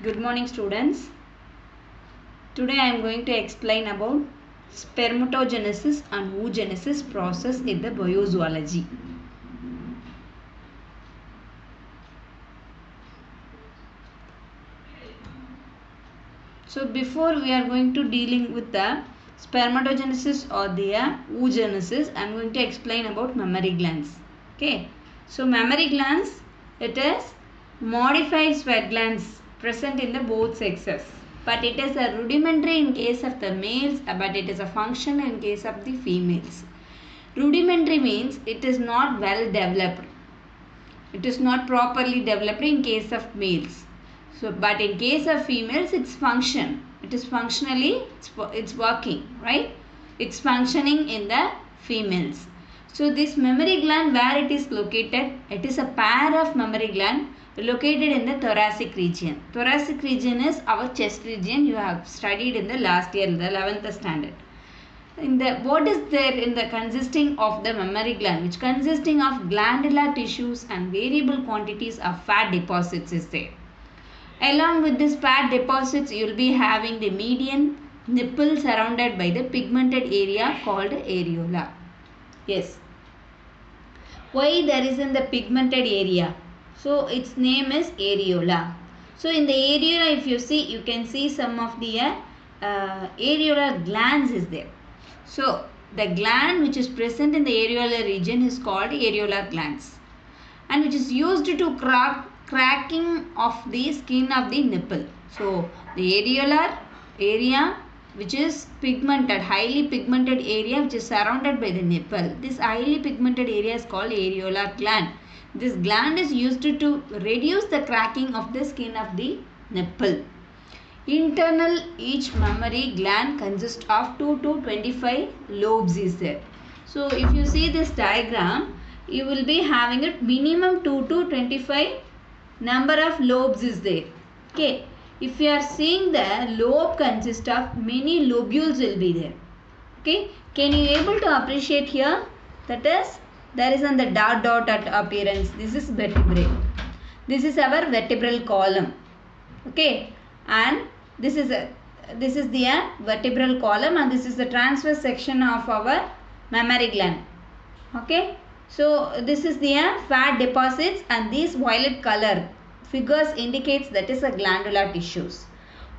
Good morning, students. Today I am going to explain about spermatogenesis and oogenesis process in the biozoology. So before we are going to dealing with the spermatogenesis or the oogenesis, I am going to explain about mammary glands. Okay. So mammary glands, it is modified sweat glands present in the both sexes. But it is a rudimentary in case of the males, but it is a function in case of the females. Rudimentary means it is not well developed. It is not properly developed in case of males. So, but in case of females, it's function. It is functionally, it's working, right? It's functioning in the females. So, this mammary gland, where it is located, it is a pair of mammary gland located in the thoracic region. Thoracic region is our chest region. You have studied in the last year, the 11th standard. What is there in the consisting of the mammary gland, which consisting of glandular tissues and variable quantities of fat deposits is there. Along with this fat deposits, you will be having the median nipple surrounded by the pigmented area called areola. Yes. Why there is in the pigmented area? So its name is areola. So in the areola, if you see, you can see some of the areolar glands is there. So the gland which is present in the areolar region is called areolar glands, and which is used to cracking of the skin of the nipple. So the areolar area which is pigmented, highly pigmented area which is surrounded by the nipple. This highly pigmented area is called areolar gland. This gland is used to reduce the cracking of the skin of the nipple. Internal each mammary gland consists of 2 to 25 lobes is there. So if you see this diagram, you will be having it minimum 2 to 25 number of lobes is there. Okay. If you are seeing the lobe consists of many lobules will be there. Okay. Can you able to appreciate here? That is, there is on the dot at appearance. This is vertebrae. This is our vertebral column. Okay. And this is the vertebral column, and this is the transverse section of our mammary gland. Okay. So this is the fat deposits, and these violet color figures indicates that is a glandular tissues.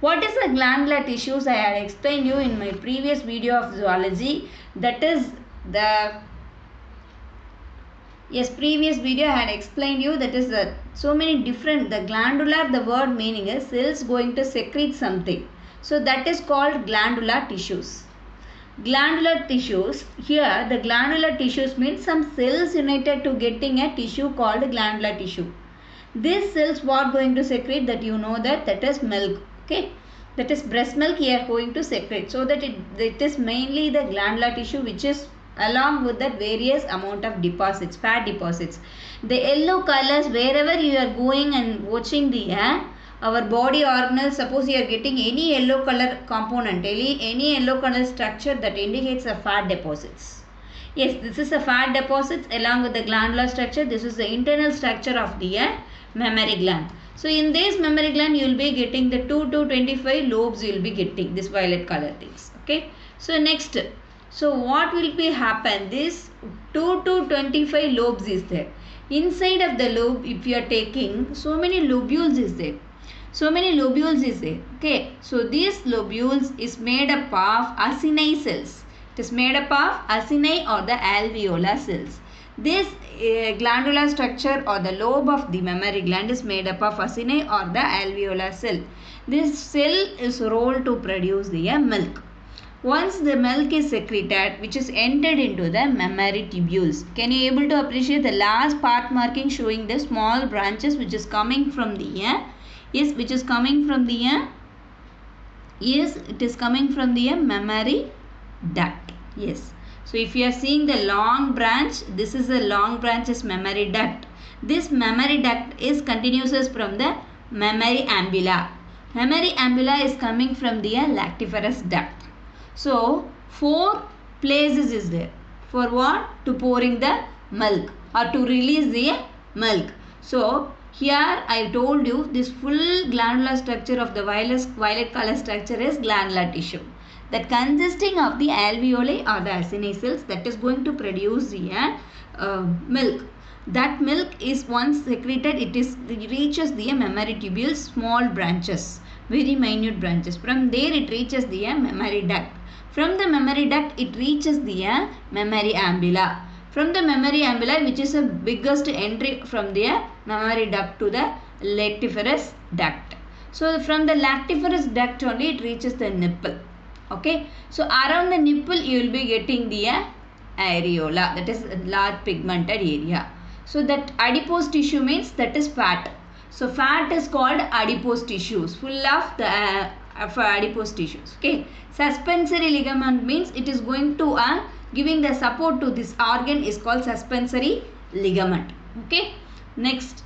What is a glandular tissues? I had explained you in my previous video of zoology. That is the previous video I had explained you, that is so many different, the glandular, the word meaning is cells going to secrete something. So that is called glandular tissues. Glandular tissues, here the glandular tissues means some cells united to getting a tissue called glandular tissue. These cells what going to secrete, that you know that is milk. Okay, that is breast milk here going to secrete. So that it is mainly the glandular tissue which is along with that various amount of deposits, fat deposits. The yellow colors, wherever you are going and watching the our body organelles, suppose you are getting any yellow color component, any yellow color structure, that indicates a fat deposits. Yes, this is a fat deposits along with the glandular structure. This is the internal structure of the mammary gland. So in this mammary gland, you will be getting the 2 to 25 lobes. You will be getting this violet color things. Okay. So next. So what will be happen? This 2 to 25 lobes is there. Inside of the lobe, if you are taking, so many lobules is there. So many lobules is there. Okay. So these lobules is made up of acini cells. It is made up of acini or the alveolar cells. This glandular structure or the lobe of the mammary gland is made up of acini or the alveolar cell. This cell is rolled to produce the milk. Once the milk is secreted, which is entered into the mammary tubules. Can you able to appreciate the last part marking showing the small branches which is coming from the yes, which is coming from the yes, it is coming from the mammary duct. Yes. So if you are seeing the long branch, this is the long branch is mammary duct. This mammary duct is continuous from the mammary ambula. Mammary ambula is coming from the lactiferous duct. So 4 places is there. For what? To pouring the milk or to release the milk. So Here I told you this full glandular structure of the violet color structure is glandular tissue that consisting of the alveoli or the acini cells that is going to produce the milk. That milk is once secreted, it reaches the mammary tubules, small branches, very minute branches. From there it reaches the mammary duct. From the mammary duct it reaches the mammary ambula. From the mammary ambula, which is the biggest entry from the mammary duct to the lactiferous duct. So from the lactiferous duct only it reaches the nipple. Okay. So around the nipple you will be getting the areola, that is a large pigmented area. So that adipose tissue means that is fat. So fat is called adipose tissues, full of the adipose tissues. Okay. Suspensory ligament means it is going to giving the support to this organ is called suspensory ligament. Okay. Next.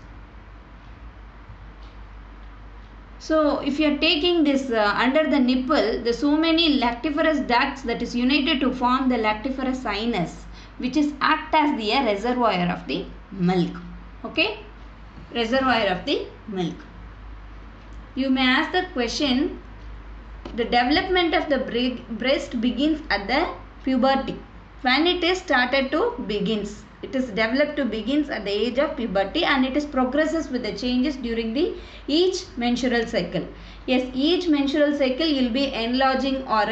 So if you are taking this under the nipple, the so many lactiferous ducts that is united to form the lactiferous sinus, which is act as the reservoir of the milk. Okay. Reservoir of the milk. You may ask the question, the development of the breast begins at the puberty. When it is started to begins, it is developed to begins at the age of puberty, and it is progresses with the changes during the each menstrual cycle. Yes, each menstrual cycle you will be enlarging or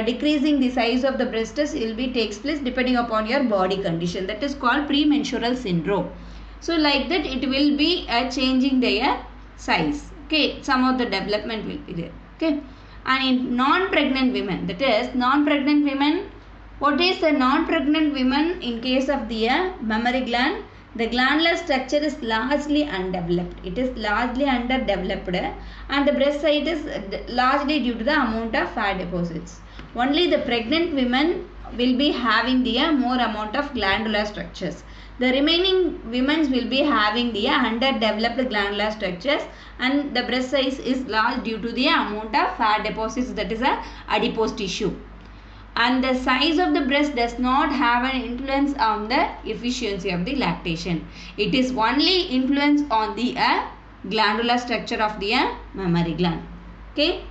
decreasing the size of the breasts will be takes place depending upon your body condition. That is called premenstrual syndrome. So like that it will be changing their size. Okay, some of the development will be there. Okay, and in non-pregnant women, that is non-pregnant women. What is the non-pregnant women in case of the mammary gland? The glandular structure is largely undeveloped. It is largely underdeveloped, and the breast size is largely due to the amount of fat deposits. Only the pregnant women will be having the more amount of glandular structures. The remaining women will be having the underdeveloped glandular structures, and the breast size is large due to the amount of fat deposits, that is a adipose tissue. And the size of the breast does not have an influence on the efficiency of the lactation. It is only influence on the glandular structure of the mammary gland. Okay.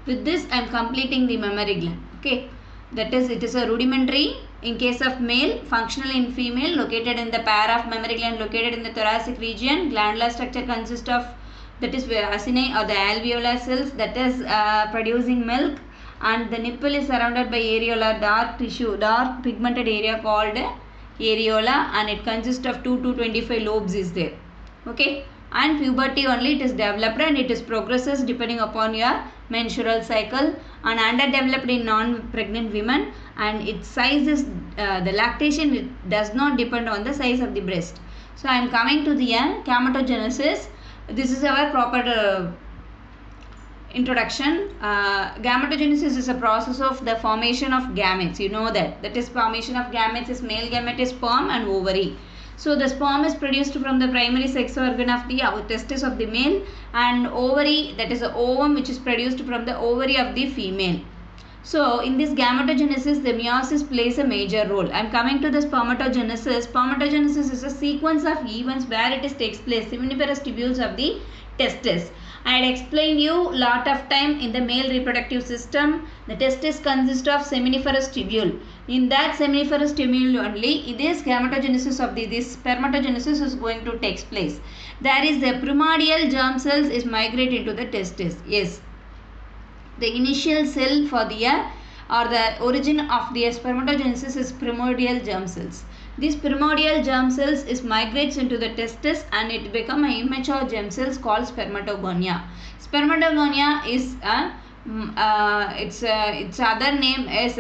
With this I am completing the mammary gland. Okay. That is, it is a rudimentary in case of male, functional in female, located in the pair of mammary gland located in the thoracic region. Glandular structure consists of, that is acini or the alveolar cells that is producing milk, and the nipple is surrounded by areola, dark tissue, dark pigmented area called areola, and it consists of 2 to 25 lobes is there. Okay, and puberty only it is developed, and it is progresses depending upon your menstrual cycle, and underdeveloped in non-pregnant women, and its size is the lactation, it does not depend on the size of the breast. So I am coming to the gametogenesis. This is our proper introduction. Gametogenesis is a process of the formation of gametes. You know that is formation of gametes is male gamete is sperm and ovary. So the sperm is produced from the primary sex organ of the testis of the male, and ovary, that is the ovum, which is produced from the ovary of the female. So in this gametogenesis, the meiosis plays a major role. I am coming to the spermatogenesis. Spermatogenesis is a sequence of events where it takes place seminiferous tubules of the testis. I had explained you lot of time in the male reproductive system. The testis consists of seminiferous tubule. In that seminiferous tubule only, this gametogenesis of this spermatogenesis is going to take place. There is the primordial germ cells is migrate into the testis. Yes, the initial cell for the or the origin of the spermatogenesis is primordial germ cells. These primordial germ cells is migrates into the testis, and it become a immature germ cells called spermatogonia. Spermatogonia is its other name is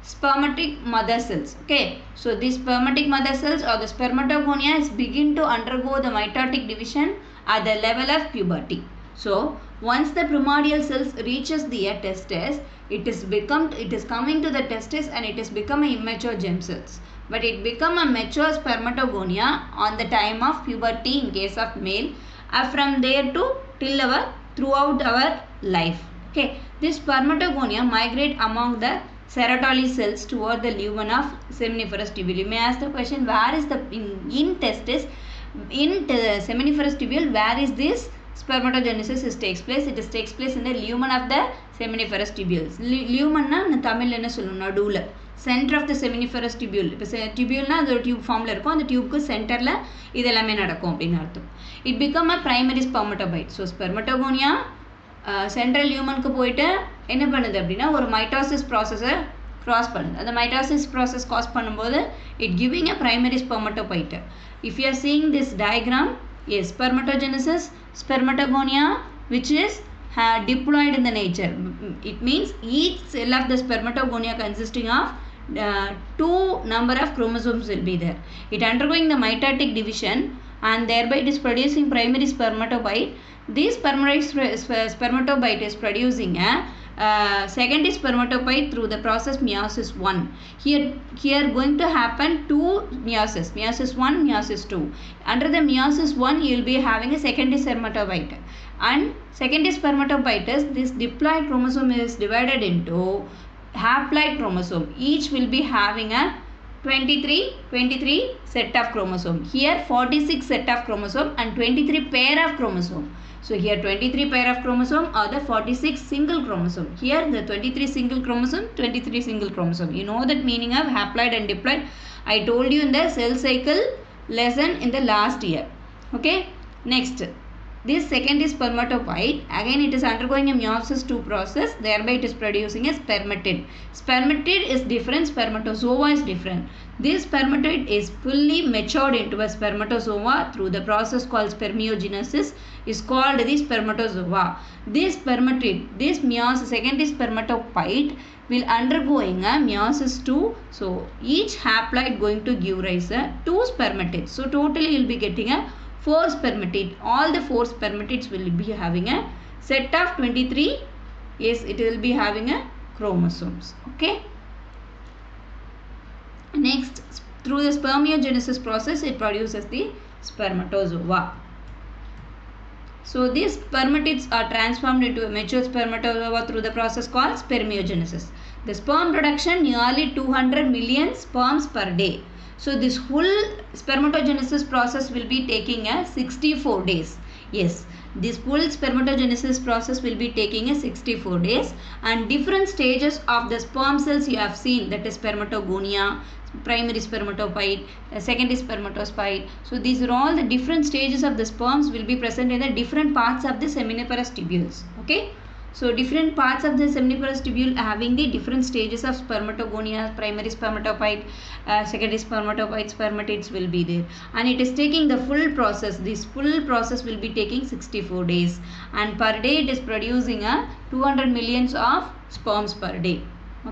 spermatic mother cells. Okay, so these spermatic mother cells or the spermatogonia is begin to undergo the mitotic division at the level of puberty. So once the primordial cells reaches the testis, it is coming to the testis, and it is become a immature germ cells. But it become a mature spermatogonia on the time of puberty in case of male, from there to till throughout our life. Okay, this spermatogonia migrate among the Sertoli cells toward the lumen of seminiferous tubule. You may ask the question, where is the in testis, in seminiferous tubule, where is this spermatogenesis takes place? It takes place in the lumen of the seminiferous tubules. Lumen na Tamil என்ன சொல்லணும், நடுவுல center of the seminiferous tubule. இப்போ tubuleனா அது ஒரு tube ஃபார்மில் இருக்கும், அந்த டியூப்க்கு சென்டரில் இது எல்லாமே நடக்கும் அப்படின்னு அர்த்தம். It become a primary spermatocyte. So spermatogonia central ஹியூமனுக்கு போயிட்டு என்ன பண்ணுது அப்படின்னா ஒரு மைட்டாசிஸ் ப்ராசஸை cross பண்ணுது. அந்த மைட்டாசிஸ் ப்ராசஸ் காஸ் பண்ணும்போது it giving a primary spermatocyte. If you are seeing this diagram, yes, spermatogenesis, spermatogonia, which is diploid in the nature. It means each cell of the spermatogonia consisting of two number of chromosomes will be there. It undergoing the mitotic division and thereby it is producing primary spermatobite. This primary spermatobite is producing a secondary spermatobite through the process meiosis 1. Here going to happen two meiosis 1, meiosis 2. Under the meiosis 1 you will be having a secondary spermatobite, and secondary spermatobite is this diploid chromosome is divided into haploid chromosome. Each will be having a 23 set of chromosome. Here 46 set of chromosome and 23 pair of chromosome. So here 23 pair of chromosome or the 46 single chromosome. Here the 23 single chromosome, 23 single chromosome. You know that meaning of haploid and diploid. I told you in the cell cycle lesson in the last year. Okay. Next, this secondary spermatobite, again it is undergoing a meiosis 2 process, thereby it is producing a spermatid. Spermatid is different, spermatozoa is different. This spermatid is fully matured into a spermatozoa through the process called spermiogenesis, is called the spermatozoa. This spermatid, this meiosis, secondary spermatobite will undergoing a meiosis 2. So each haploid going to give rise to 2 spermatids. So totally you will be getting a 4 spermatid. All the 4 spermatids will be having a set of 23. Yes, it will be having a chromosomes. Okay. Next, through the spermiogenesis process, it produces the spermatozoa. So these spermatids are transformed into a mature spermatozoa through the process called spermiogenesis. The sperm production nearly 200 million sperms per day. So this full spermatogenesis process will be taking a 64 days. Yes, this full spermatogenesis process will be taking a 64 days, and different stages of the sperm cells you have seen, that is spermatogonia, primary spermatopite, secondary spermatospite. So these are all the different stages of the sperms will be present in the different parts of the seminiferous tubules. Okay. So different parts of the seminiferous tubule having the different stages of spermatogonia, primary spermatopite, secondary spermatopite, spermatids will be there, and it is taking the full process. This full process will be taking 64 days, and per day it is producing a 200 millions of sperms per day.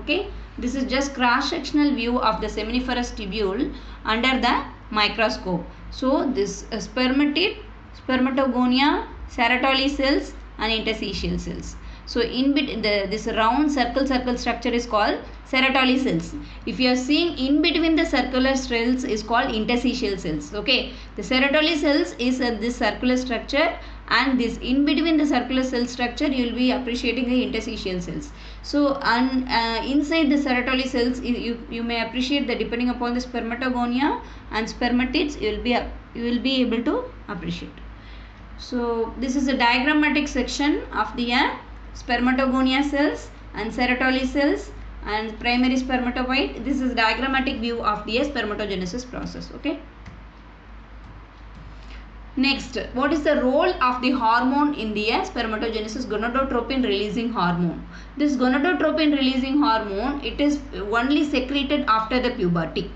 Okay, this is just cross sectional view of the seminiferous tubule under the microscope. So this spermatid, spermatogonia, Sertoli cells and interstitial cells. So in between this round circle structure is called Sertoli cells. If you are seeing in between the circular cells is called interstitial cells. Okay, the Sertoli cells is this circular structure, and this in between the circular cell structure you will be appreciating the interstitial cells. So inside the Sertoli cells you may appreciate that depending upon the spermatogonia and spermatids you will be able to appreciate. So this is a diagrammatic section of the spermatogonia cells and Sertoli cells and primary spermatobite. This is diagrammatic view of the spermatogenesis process. Okay. Next, what is the role of the hormone in the spermatogenesis? Gonadotropin releasing hormone. This gonadotropin releasing hormone, it is only secreted after the puberty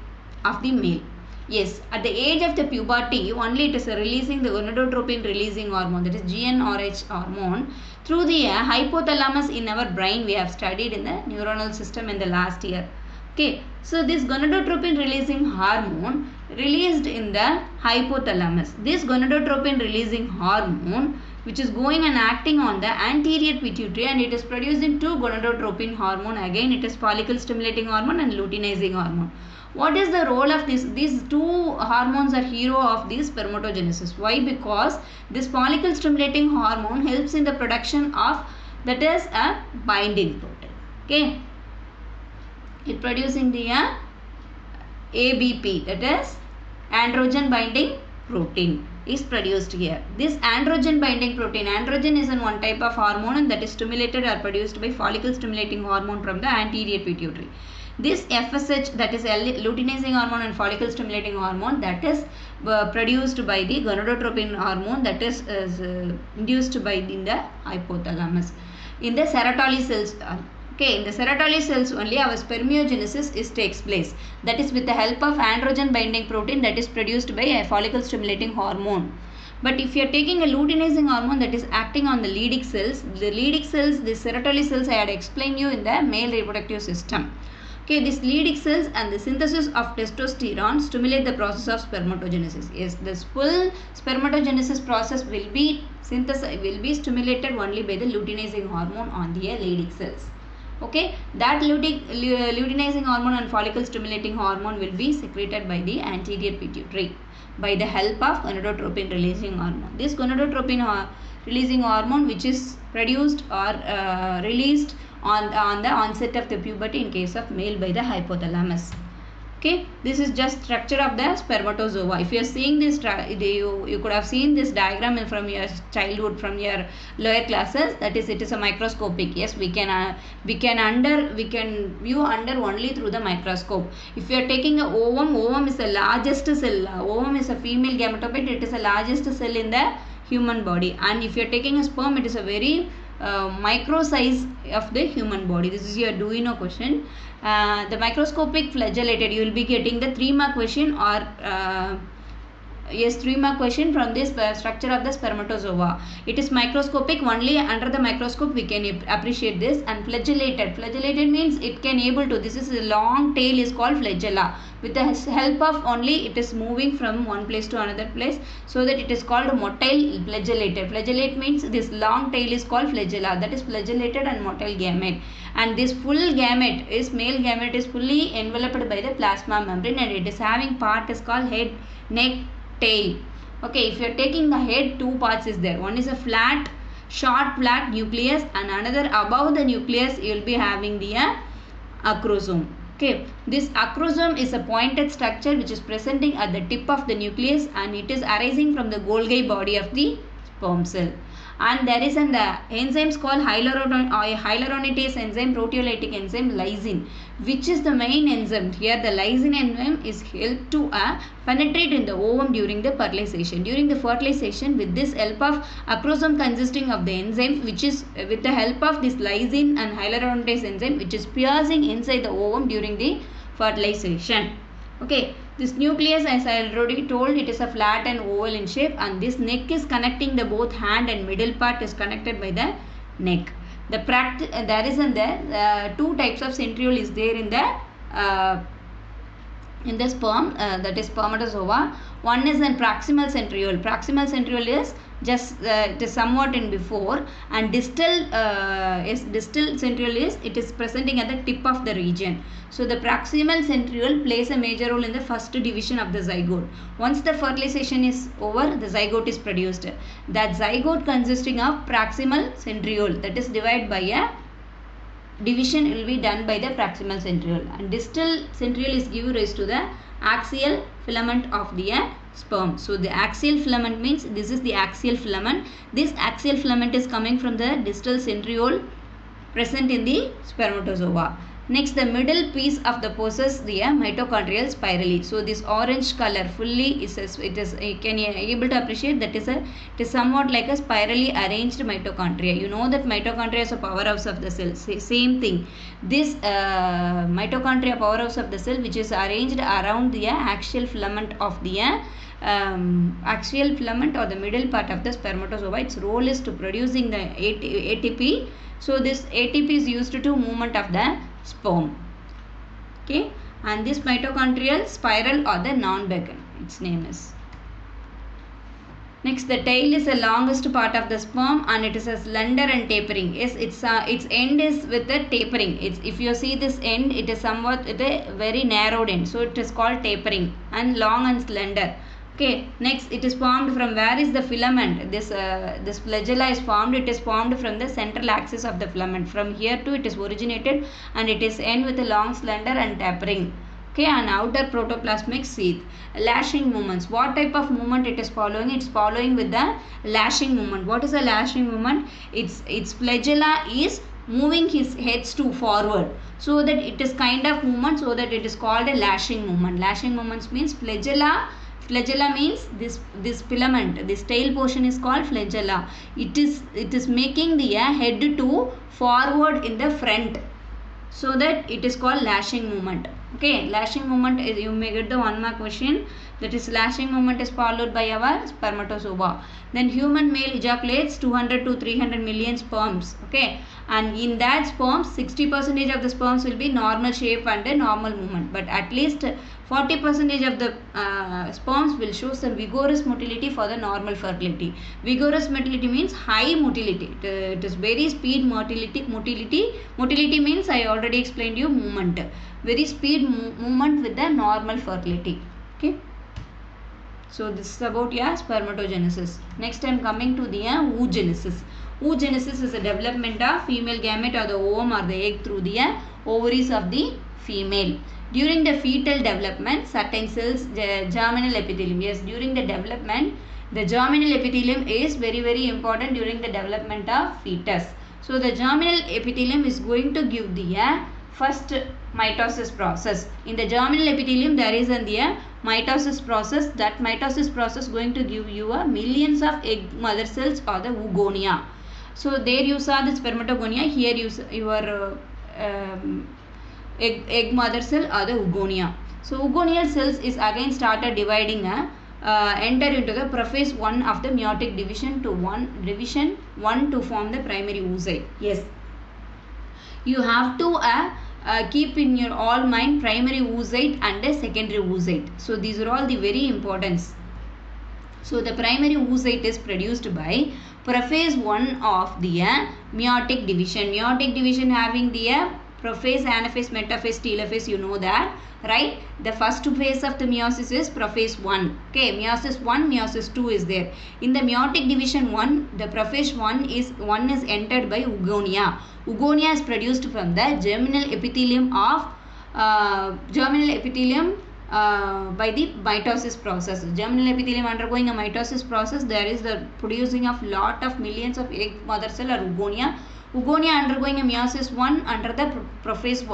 of the male. Yes, at the age of the puberty only it is releasing the gonadotropin releasing hormone, that is GnRH hormone, through the hypothalamus in our brain. We have studied in the neuronal system in the last year. Okay, so this gonadotropin releasing hormone released in the hypothalamus. This gonadotropin releasing hormone which is going and acting on the anterior pituitary, and it is producing two gonadotropin hormone. Again it is follicle stimulating hormone and luteinizing hormone. What is the role of this? These two hormones are hero of this spermatogenesis. Why? Because this follicle stimulating hormone helps in the production of, that is a binding protein. Okay, it producing the ABP, that is androgen binding protein is produced here. This androgen binding protein, androgen is one type of hormone that is stimulated or produced by follicle stimulating hormone from the anterior pituitary. This FSH, that is luteinizing hormone and follicle stimulating hormone, that is produced by the gonadotropin hormone, that is induced by in the hypothalamus. In the Sertoli cells, in the Sertoli cells only our spermiogenesis takes place. That is with the help of androgen binding protein that is produced by a follicle stimulating hormone. But if you are taking a luteinizing hormone that is acting on the Leydig cells, the Sertoli cells I had explained you in the male reproductive system. These Leydig cells and the synthesis of testosterone stimulate the process of spermatogenesis. Yes, this full spermatogenesis process will be stimulated only by the luteinizing hormone on the Leydig cells. That luteinizing hormone and follicle stimulating hormone will be secreted by the anterior pituitary by the help of gonadotropin releasing hormone. This gonadotropin releasing hormone, which is produced or released on the onset of the puberty in case of male by the hypothalamus. This is just structure of the spermatozoa. If you are seeing this, you could have seen this diagram from your childhood, from your lower classes. That is, it is a microscopic. Yes, we can view under only through the microscope. If you are taking a ovum is the largest cell. Ovum is a female gametophyte. It is the largest cell in the human body. And if you are taking a sperm, it is a very micro size of the human body. This is your Duino question. The microscopic flagellated, you will be getting the 3-mark question or 3-mark question from this structure of the spermatozoa. It is microscopic, only under the microscope we can appreciate this. And flagellated means it can able to, this is a long tail is called flagella. With the help of only it is moving from one place to another place, so that it is called motile flagellated. Flagellate means this long tail is called flagella, that is flagellated and motile gamete. And this full gamete is, male gamete is fully enveloped by the plasma membrane, and it is having part is called head, neck, tail. If you are taking the head, 2 parts is there. One is a short flat nucleus, and another above the nucleus you will be having the acrosome. This acrosome is a pointed structure which is presenting at the tip of the nucleus, and it is arising from the Golgi body of the sperm cell. And there is an enzymes called hyaluronidase enzyme, proteolytic enzyme lysine, which is the main enzyme. Here the lysine enzyme is helped to penetrate in the ovum during the fertilization. During the fertilization, with this help of acrosome consisting of the enzyme, which is with the help of this lysine and hyaluronidase enzyme, which is piercing inside the ovum during the fertilization. This nucleus, as I already told, it is a flat and oval in shape, and this neck is connecting the both hand and middle part is connected by the neck. There is 2 types of centriole is there in the sperm, that is spermatozoa. One is an proximal centriole. Proximal centriole is just it is somewhat in before, and distal centriole is, it is presenting at the tip of the region. So the proximal centriole plays a major role in the first division of the zygote. Once the fertilization is over, the zygote is produced. That zygote consisting of proximal centriole, that is divided by a division will be done by the proximal centriole, and distal centriole is give rise to the axial filament of the sperm. So the axial filament means this is the axial filament. This axial filament is coming from the distal centriole present in the spermatozoa. Next, the middle piece of the possess the mitochondrial spirally. So this orange color fully is can you able to appreciate that it is somewhat like a spirally arranged mitochondria. You know that mitochondria is a powerhouse of the cell. Same thing. This mitochondria powerhouse of the cell, which is arranged around the axial filament of the axial filament or the middle part of the spermatozoa. Its role is to producing the ATP. So this ATP is used to movement of the sperm. And this mitochondrial spiral or the non-beacon, its name is. Next, the tail is the longest part of the sperm, and it is a slender and tapering. Yes, its end is with the tapering. If you see this end, it is somewhat with a very narrowed end. So it is called tapering and long and slender. Next, it is formed from, where is the filament? This flagella is formed. It is formed from the central axis of the filament. From here to it is originated, and it is end with a long, slender and tapering. Okay, and outer protoplasmic sheath. Lashing movements. What type of movement it is following? It's following with the lashing movement. What is a lashing movement? Its flagella is moving his heads to forward, so that it is kind of movement, so that it is called a lashing movement. Lashing movements means flagella. Flagella means this filament, this tail portion is called flagella. It is making the head to forward in the front, so that it is called lashing movement. Okay, lashing movement is, you may get the 1 mark question, that is lashing movement is followed by our spermatozoa. Then human male ejaculates 200 to 300 million sperms. Okay, and in that sperms 60% of the sperms will be normal shape and a normal movement, but at least 40% of the sperms will show some vigorous motility for the normal fertility. Vigorous motility means high motility. It is very speed motility. Motility means I already explained you movement. Very speed movement with the normal fertility. Okay. So this is about spermatogenesis. Next I am coming to the oogenesis. Oogenesis is a development of female gamete or the ovum or the egg through the ovaries of the female. During the fetal development, certain cells, germinal epithelium. Yes, during the development, the germinal epithelium is very important during the development of fetus. So the germinal epithelium is going to give the first mitosis process. In the germinal epithelium, there is a mitosis process. That mitosis process going to give you millions of egg mother cells or the oogonia. So there you saw the spermatogonia. Here you your egg mother cell or the oogonia. So oogonial cells is again started dividing enter into the prophase 1 of the meiotic division 1 to form the primary oocyte. Yes, you have to keep in your all mind primary oocyte and a secondary oocyte. So these are all the very importance. So the primary oocyte is produced by prophase 1 of the meiotic division. Meiotic division having the prophase, anaphase, metaphase, telophase, you know that, right? The first phase of the meiosis is prophase 1. Okay, meiosis 1, meiosis 2 is there. In the meiotic division 1, the prophase 1 is entered by oogonia. Oogonia is produced from the germinal epithelium of by the mitosis process. Germinal epithelium undergoing a mitosis process, there is the producing of lot of millions of egg mother cell or oogonia. Oogonia undergoing a meiosis 1 under the prophase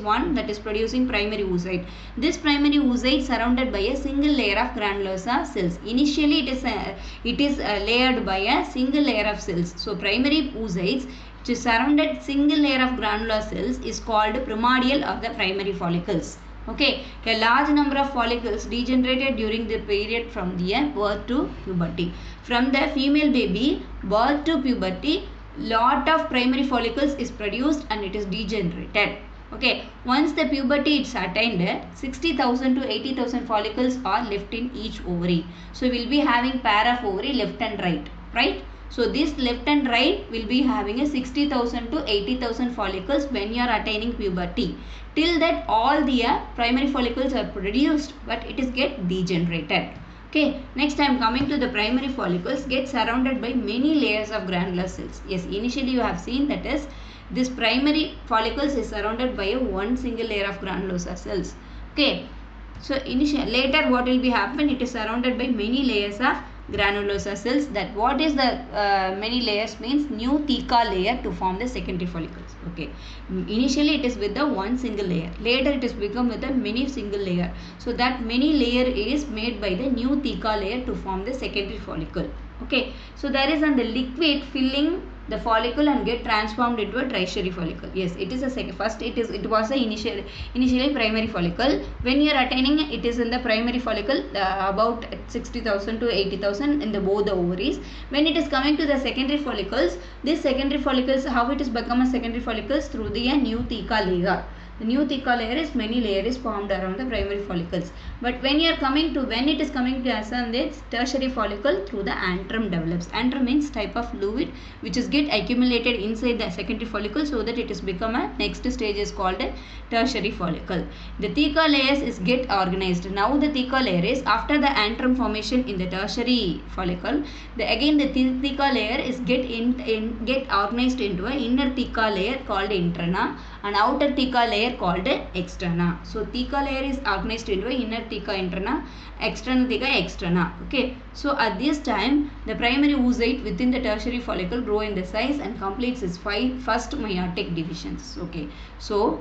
1, that is producing primary oocyte. This primary oocyte surrounded by a single layer of granulosa cells. Initially it is layered by a single layer of cells. So primary oocytes which is surrounded single layer of granular cells is called primordial of the primary follicles. Okay, a large number of follicles degenerated during the period from the birth to puberty. From the female baby birth to puberty, lot of primary follicles is produced and it is degenerated. Okay, once the puberty is attained, 60,000 to 80,000 follicles are left in each ovary. So we will be having pair of ovary left and right? So this left and right will be having a 60,000 to 80,000 follicles when you are attaining puberty. Till that all the primary follicles are produced, but it is get degenerated. Okay, next I am coming to the primary follicles get surrounded by many layers of granular cells. Yes, initially you have seen that is this primary follicles is surrounded by one single layer of granulosa cells. Okay, so later what will be happen? It is surrounded by many layers of granulosa cells. That what is the many layers means new theca layer to form the secondary follicles. Okay, initially it is with the one single layer, later it is become with a many single layer. So that many layer is made by the new theca layer to form the secondary follicle. Okay, so there is the liquid filling the follicle and get transformed into a tertiary follicle. Yes, it is a second. First it was a initially primary follicle. When you are attaining it is in the primary follicle about 60,000 to 80,000 in the both the ovaries. When it is coming to the secondary follicles, this secondary follicles, how it is become a secondary follicles? Through the new theca layer. The new theca layer is many layer is formed around the primary follicles. But when it is coming to as a tertiary follicle, through the antrum develops. Antrum means type of fluid which is get accumulated inside the secondary follicle, so that it is become a next stage is called a tertiary follicle. The theca layers is get organized. Now the theca layer is after the antrum formation in the tertiary follicle. Again the theca layer is get organized into a inner theca layer called intrana, and outer theca layer called externa. So theca layer is organized into inner theca interna, external theca externa. Okay. So at this time the primary oocyte within the tertiary follicle grow in the size and completes its first meiotic divisions. Okay. So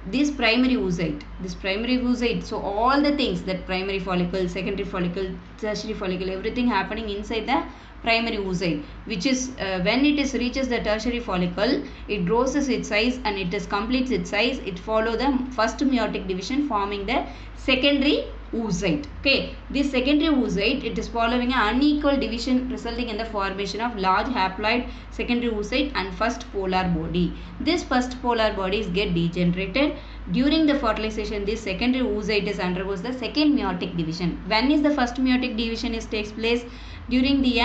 this primary oocyte, so all the things, that primary follicle, secondary follicle, tertiary follicle, everything happening inside the primary oocyte, which is when it is reaches the tertiary follicle, it grows its size and it is completes its size, it follow the first meiotic division forming the secondary oocyte. Okay, this secondary oocyte, it is following an unequal division resulting in the formation of large haploid secondary oocyte and first polar body. This first polar bodies get degenerated. During the fertilization, this secondary oocyte undergoes the second meiotic division. When is the first meiotic division takes place? During the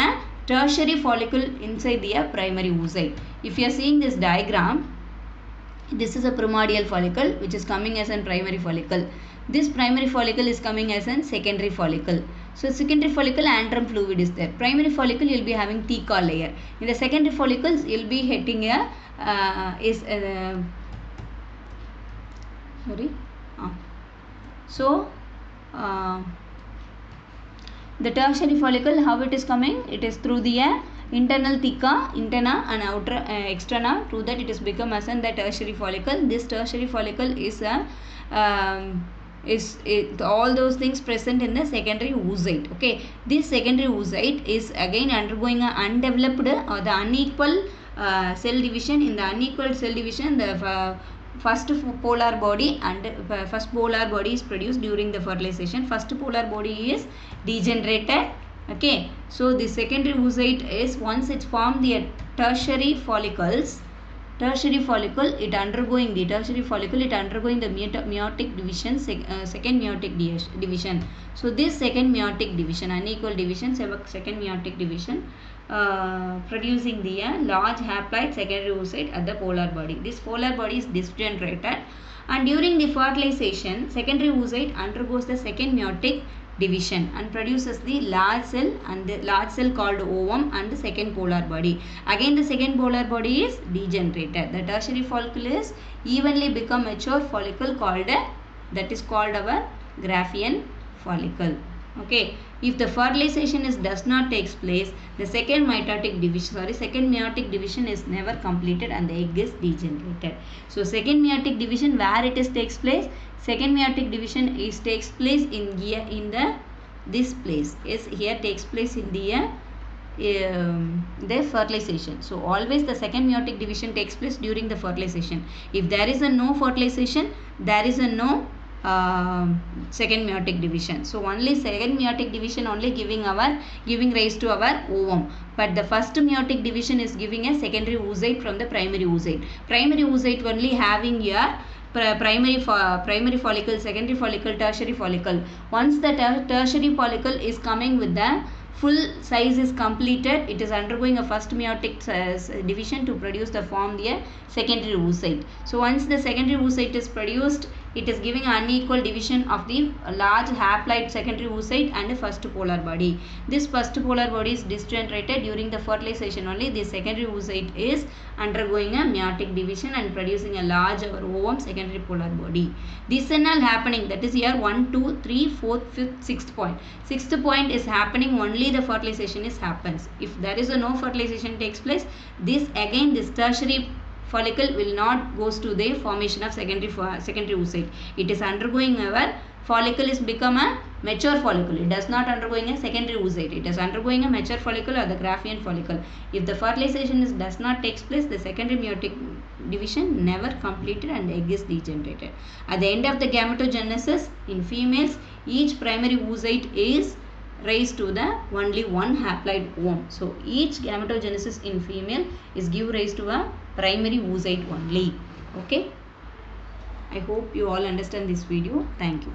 tertiary follicle inside the primary oocyte. If you are seeing this diagram, this is a primordial follicle which is coming as a primary follicle. This primary follicle is coming as a secondary follicle. So secondary follicle antrum fluid is there. Primary follicle you will be having theca layer. In the secondary follicles you will be hitting a the tertiary follicle, how it is coming? It is through the internal theca, interna and outer externa. Through that it is become as the tertiary follicle. This tertiary follicle is all those things present in the secondary oocyte. Okay, this secondary oocyte is again undergoing an undeveloped or the unequal cell division. In the unequal cell division, the first polar body is produced during the fertilization. First polar body is degenerated. Okay, so the secondary oocyte is, once it's formed the tertiary follicles, it undergoing the meiotic division, second meiotic division. So this second meiotic division, unequal division, second meiotic division, producing the large haploid secondary oocyte at the polar body. This polar body is degenerated, and during the fertilization, secondary oocyte undergoes the second meiotic division and produces the large cell, and the large cell called ovum, and the second polar body. Again the second polar body is degenerated. The tertiary follicle is evenly become mature follicle called that is called our Graafian follicle. Okay, if the fertilization does not takes place, the second meiotic division is never completed and the egg is degenerated. So second meiotic division, where it takes place? Second meiotic division takes place in here, in this place. Yes, here takes place in the fertilization. So always the second meiotic division takes place during the fertilization. If there is no fertilization, there is no second meiotic division. So only second meiotic division only giving rise to our ovum, but the first meiotic division is giving a secondary oocyte from the primary oocyte. Primary oocyte only having here primary follicle, secondary follicle, tertiary follicle. Once the tertiary follicle is coming with the full size is completed, it is undergoing a first meiotic division to produce the form the secondary oocyte. So once the secondary oocyte is produced, it is giving an unequal division of the large haploid secondary oocyte and the first polar body. This first polar body is degenerated during the fertilization only. The secondary oocyte is undergoing a meiotic division and producing a large ovum secondary polar body. This is all happening, that is here 1, 2, 3, 4, 5th, 6th point. 6th point is happening only the fertilization happens. If there is no fertilization takes place, this tertiary follicle will not goes to the formation of secondary oocyte. It is undergoing our follicle is become a mature follicle. It does not undergoing a secondary oocyte. It is undergoing a mature follicle or the Graafian follicle. If the fertilization does not takes place, the secondary meiotic division never completed and the egg is degenerated. At the end of the gametogenesis in females, each primary oocyte is raised to the only one haploid ovum. So each gametogenesis in female is give rise to a primary oocyte only. Okay, I hope you all understand this video. Thank you.